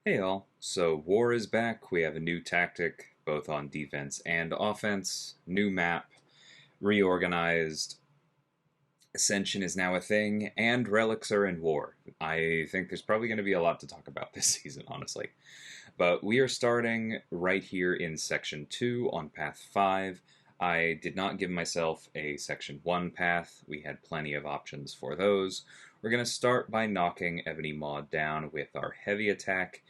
Hey all, so war is back. We have a new tactic, both on defense and offense, new map, reorganized. Ascension is now a thing, and relics are in war. I think there's probably going to be a lot to talk about this season, honestly. But we are starting right here in Section 2 on Path 5. I did not give myself a Section 1 path. We had plenty of options for those. We're going to start by knocking Ebony Maw down with our heavy attack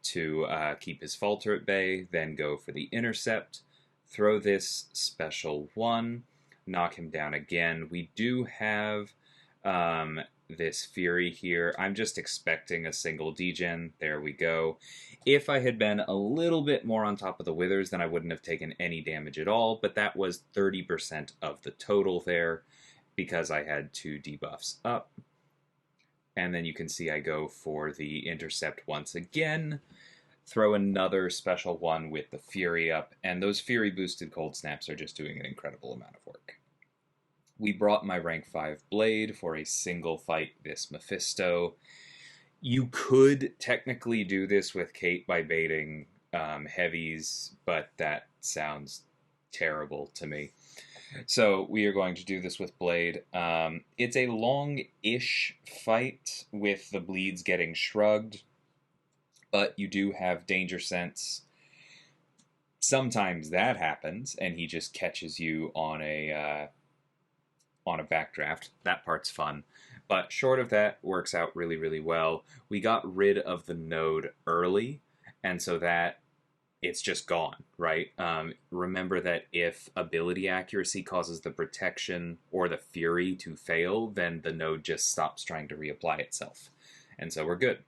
to keep his falter at bay, then go for the intercept, throw this special 1, knock him down again. We do have this Fury here. I'm just expecting a single degen. There we go. If I had been a little bit more on top of the withers, then I wouldn't have taken any damage at all, but that was 30% of the total there because I had 2 debuffs up. And then you can see I go for the intercept once again, throw another special 1 with the Fury up, and those Fury boosted cold snaps are just doing an incredible amount of work. We brought my rank 5 Blade for a single fight this Mephisto. You could technically do this with Kate by baiting heavies, but that sounds terrible to me. So we are going to do this with Blade. It's a long-ish fight with the bleeds getting shrugged, but you do have danger sense. Sometimes that happens, and he just catches you on a backdraft. That part's fun. But short of that, works out really, really well. We got rid of the node early, and so that it's just gone, right? Remember that if ability accuracy causes the protection or the fury to fail, then the node just stops trying to reapply itself. And so we're good.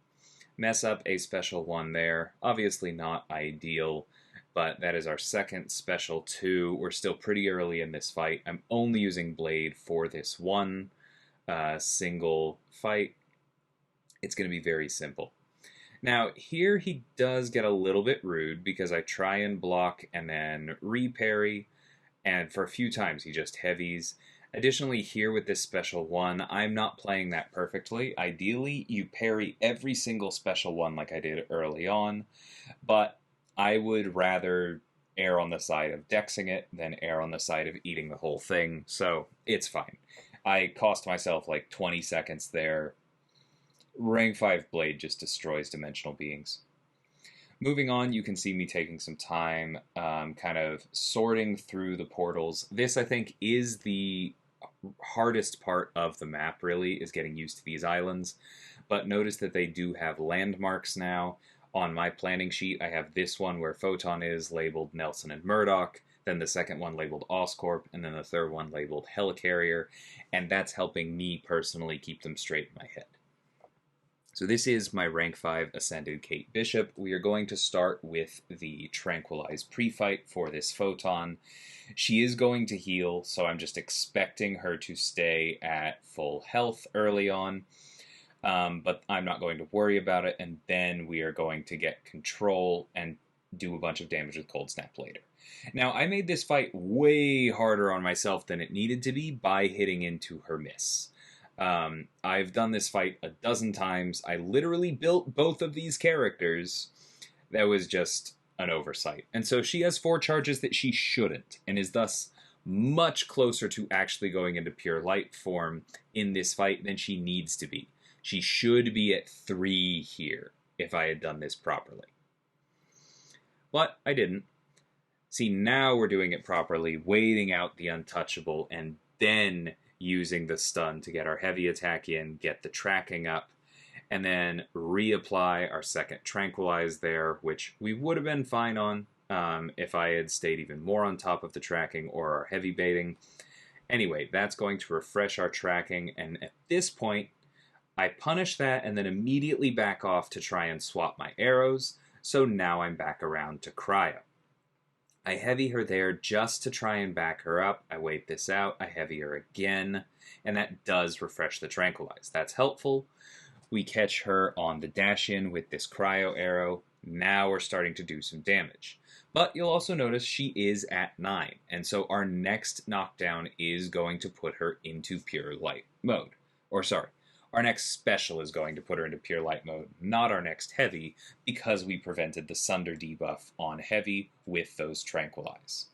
Mess up a special 1 there. Obviously not ideal, but that is our second special 2. We're still pretty early in this fight. I'm only using Blade for this one single fight. It's going to be very simple. Now, here he does get a little bit rude because I try and block and then re-parry, and for a few times he just heavies. Additionally, here with this special 1, I'm not playing that perfectly. Ideally, you parry every single special 1 like I did early on, but I would rather err on the side of dexing it than err on the side of eating the whole thing, so it's fine. I cost myself like 20 seconds there. Rank 5 Blade just destroys dimensional beings. Moving on, you can see me taking some time kind of sorting through the portals. This, I think, is the hardest part of the map, really, is getting used to these islands. But notice that they do have landmarks now. On my planning sheet, I have this one where Photon is labeled Nelson and Murdoch, then the second one labeled Oscorp, and then the third one labeled Helicarrier, and that's helping me personally keep them straight in my head. So this is my rank 5 Ascended Kate Bishop. We are going to start with the Tranquilized pre-fight for this Photon. She is going to heal, so I'm just expecting her to stay at full health early on. But I'm not going to worry about it, and then we are going to get control and do a bunch of damage with Cold Snap later. Now, I made this fight way harder on myself than it needed to be by hitting into her miss. I've done this fight a dozen times. I literally built both of these characters. That was just an oversight. And so she has 4 charges that she shouldn't, and is thus much closer to actually going into pure light form in this fight than she needs to be. She should be at 3 here if I had done this properly. But I didn't. See, now we're doing it properly, waiting out the untouchable, and then using the stun to get our heavy attack in, get the tracking up, and then reapply our second Tranquilize there, which we would have been fine on if I had stayed even more on top of the tracking or our heavy baiting. Anyway, that's going to refresh our tracking, and at this point, I punish that and then immediately back off to try and swap my arrows, so now I'm back around to Cryo. I heavy her there just to try and back her up. I wait this out, I heavy her again, and that does refresh the Tranquilize. That's helpful. We catch her on the dash-in with this Cryo arrow. Now we're starting to do some damage. But you'll also notice she is at 9, and so our next knockdown is going to put her into pure light mode. Our next special is going to put her into pure light mode, not our next heavy, because we prevented the Sunder debuff on heavy with those Tranquilize.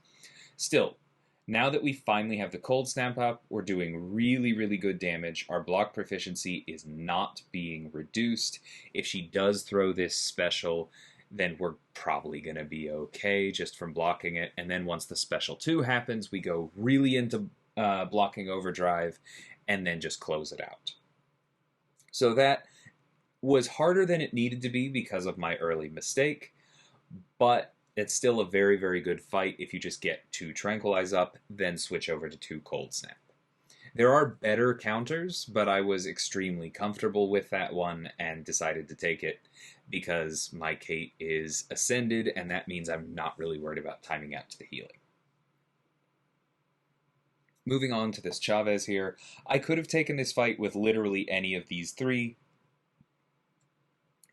Still, now that we finally have the Cold Snap up, we're doing really, really good damage. Our block proficiency is not being reduced. If she does throw this special, then we're probably going to be okay just from blocking it. And then once the special 2 happens, we go really into blocking overdrive and then just close it out. So that was harder than it needed to be because of my early mistake, but it's still a very, very good fight if you just get 2 Tranquilize up, then switch over to 2 Cold Snap. There are better counters, but I was extremely comfortable with that one and decided to take it because my Kate is ascended, and that means I'm not really worried about timing out to the healing. Moving on to this Chavez here, I could have taken this fight with literally any of these 3.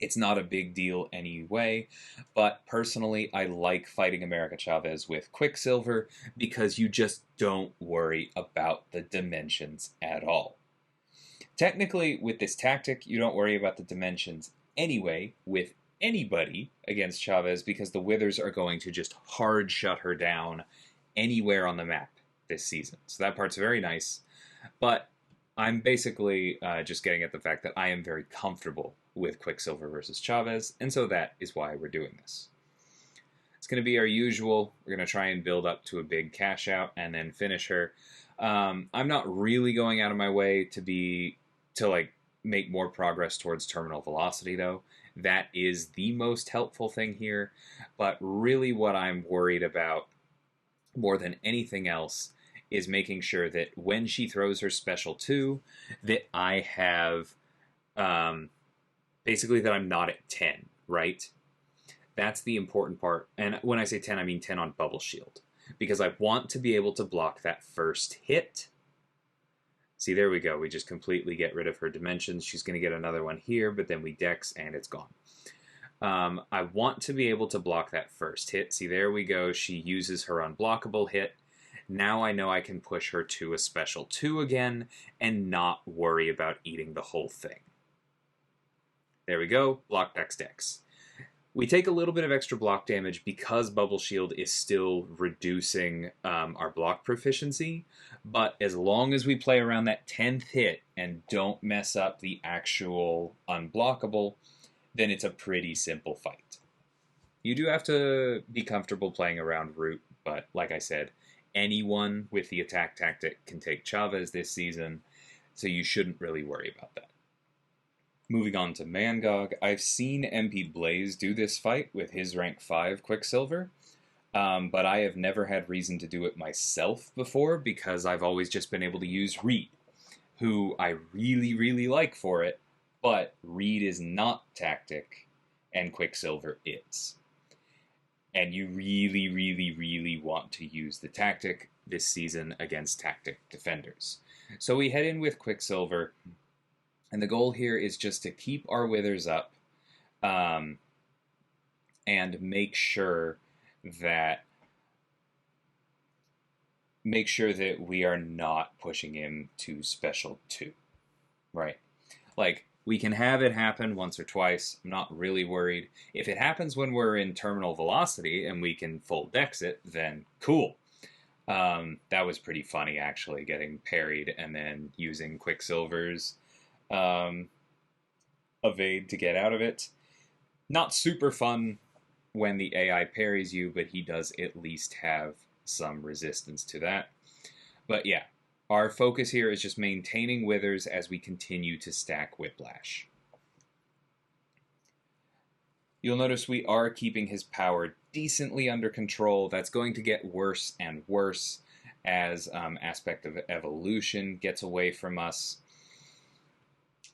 It's not a big deal anyway, but personally, I like fighting America Chavez with Quicksilver because you just don't worry about the dimensions at all. Technically, with this tactic, you don't worry about the dimensions anyway with anybody against Chavez because the Withers are going to just hard shut her down anywhere on the map this season. So that part's very nice, but I'm basically just getting at the fact that I am very comfortable with Quicksilver versus Chavez, and so that is why we're doing this. It's going to be our usual. We're going to try and build up to a big cash out and then finish her. I'm not really going out of my way to make more progress towards terminal velocity, though. That is the most helpful thing here, but really what I'm worried about more than anything else is making sure that when she throws her special 2, that I have, basically that I'm not at 10, right? That's the important part. And when I say 10, I mean 10 on Bubble Shield. Because I want to be able to block that first hit. See, there we go. We just completely get rid of her dimensions. She's going to get another one here, but then we dex and it's gone. I want to be able to block that first hit. See, there we go. She uses her unblockable hit. Now I know I can push her to a special 2 again and not worry about eating the whole thing. There we go. Block, dex, dex. We take a little bit of extra block damage because Bubble Shield is still reducing our block proficiency, but as long as we play around that 10th hit and don't mess up the actual unblockable, then it's a pretty simple fight. You do have to be comfortable playing around Root, but like I said, anyone with the attack tactic can take Chavez this season, so you shouldn't really worry about that. Moving on to Mangog, I've seen MP Blaze do this fight with his rank 5 Quicksilver, but I have never had reason to do it myself before because I've always just been able to use Reed, who I really, really like for it, but Reed is not tactic, and Quicksilver is. And you really, really, really want to use the tactic this season against tactic defenders. So we head in with Quicksilver, and the goal here is just to keep our Withers up and make sure that we are not pushing him to special 2, right? Like, we can have it happen once or twice. I'm not really worried. If it happens when we're in terminal velocity and we can full dex it, then cool. That was pretty funny, actually, getting parried and then using Quicksilver's evade to get out of it. Not super fun when the AI parries you, but he does at least have some resistance to that. But yeah, our focus here is just maintaining Withers as we continue to stack Whiplash. You'll notice we are keeping his power decently under control. That's going to get worse and worse as Aspect of Evolution gets away from us.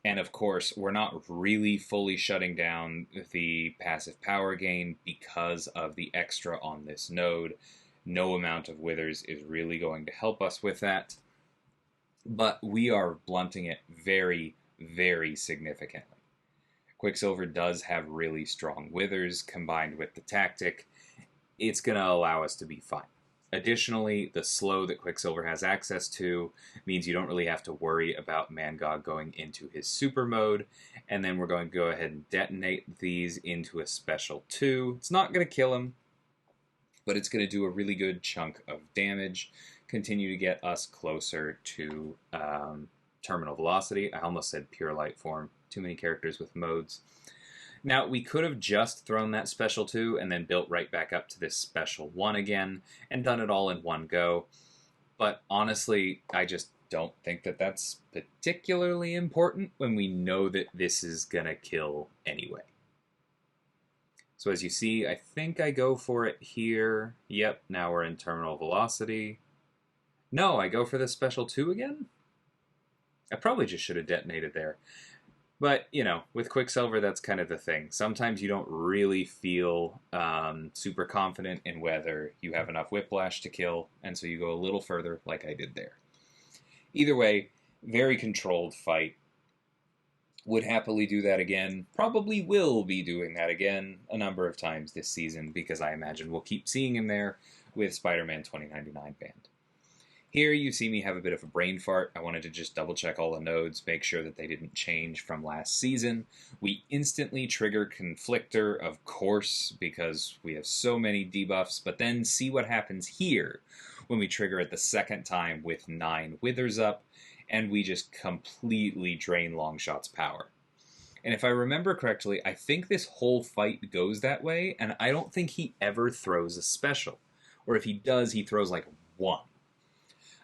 And of course, we're not really fully shutting down the passive power gain because of the extra on this node. No amount of Withers is really going to help us with that. But we are blunting it very, very significantly. Quicksilver does have really strong Withers combined with the tactic. It's going to allow us to be fine. Additionally, the slow that Quicksilver has access to means you don't really have to worry about Mangog going into his super mode. And then we're going to go ahead and detonate these into a special 2. It's not going to kill him, but it's going to do a really good chunk of damage, continue to get us closer to terminal velocity. I almost said pure light form. Too many characters with modes. Now, we could have just thrown that special 2 and then built right back up to this special 1 again and done it all in one go. But honestly, I just don't think that that's particularly important when we know that this is going to kill anyway. So as you see, I think I go for it here. Yep, now we're in terminal velocity. No, I go for the special 2 again? I probably just should have detonated there. But, you know, with Quicksilver, that's kind of the thing. Sometimes you don't really feel super confident in whether you have enough whiplash to kill, and so you go a little further like I did there. Either way, very controlled fight. Would happily do that again. Probably will be doing that again a number of times this season, because I imagine we'll keep seeing him there with Spider-Man 2099 banned. Here you see me have a bit of a brain fart. I wanted to just double check all the nodes, make sure that they didn't change from last season. We instantly trigger Conflictor, of course, because we have so many debuffs, but then see what happens here when we trigger it the second time with 9 withers up, and we just completely drain Longshot's power. And if I remember correctly, I think this whole fight goes that way, and I don't think he ever throws a special. Or if he does, he throws like 1.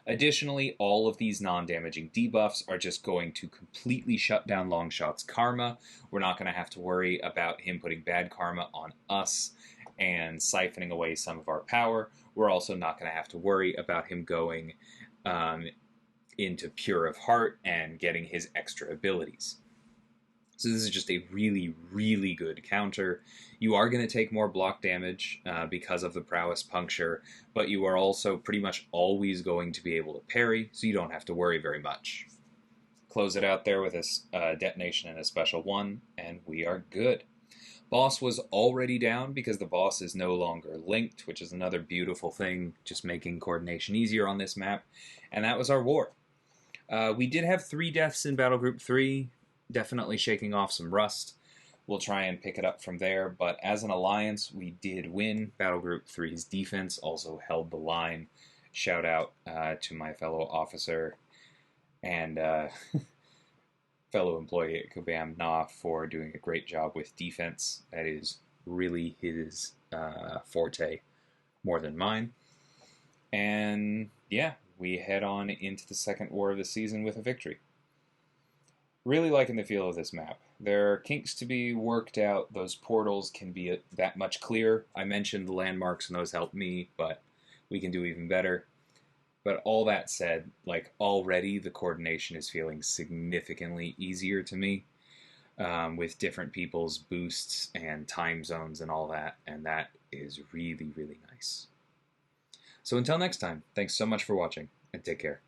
Additionally, all of these non-damaging debuffs are just going to completely shut down Longshot's karma. We're not going to have to worry about him putting bad karma on us and siphoning away some of our power. We're also not going to have to worry about him going into Pure of Heart and getting his extra abilities. So this is just a really, really good counter. You are going to take more block damage because of the Prowess Puncture, but you are also pretty much always going to be able to parry, so you don't have to worry very much. Close it out there with a detonation and a special 1, and we are good. Boss was already down because the boss is no longer linked, which is another beautiful thing, just making coordination easier on this map, and that was our war. We did have 3 deaths in Battle Group 3, definitely shaking off some rust. We'll try and pick it up from there, but as an alliance, we did win. Battle Group 3's defense also held the line. Shout out to my fellow officer and fellow employee at Kabam Na for doing a great job with defense. That is really his forte more than mine. And yeah, we head on into the second war of the season with a victory. Really liking the feel of this map. There are kinks to be worked out. Those portals can be that much clearer. I mentioned the landmarks and those helped me, but we can do even better. But all that said, like already the coordination is feeling significantly easier to me with different people's boosts and time zones and all that, and that is really, really nice. So until next time, thanks so much for watching, and take care.